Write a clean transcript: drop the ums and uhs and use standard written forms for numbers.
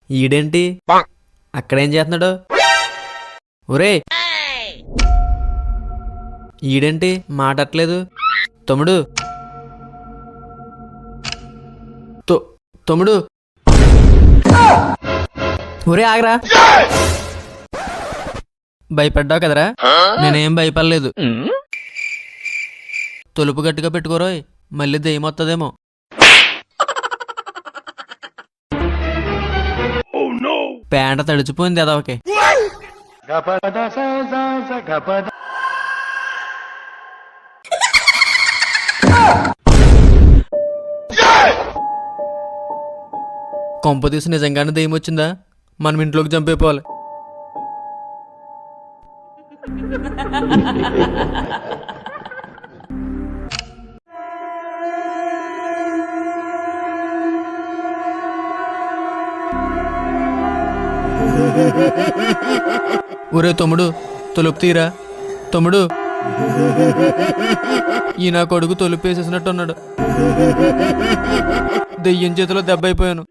ఈడేంటి అక్కడేం చేస్తున్నాడు? ఒరే ఈడేంటి మాటట్లేదు? తమ్ముడు తమ్ముడు ఒరే ఆగరా. భయపడ్డావు కదరా? నేనేం భయపడలేదు. తలుపు గట్టిగా పెట్టుకోరోయ్, మళ్ళీ దెయ్యం వస్తుందేమో. పేంట తడిచిపోయింది అదవకి. కొంప తీసి నిజంగానే దెయ్యం వచ్చిందా? మనం ఇంట్లోకి చంపేపోవాలి. ఒరే తమ్ముడు తలుపు తీరా. తమ్ముడు ఈ నా కొడుకు తలుపు వేసేసినట్టున్నాడు. దెయ్యం చేతిలో దెబ్బ అయిపోయాను.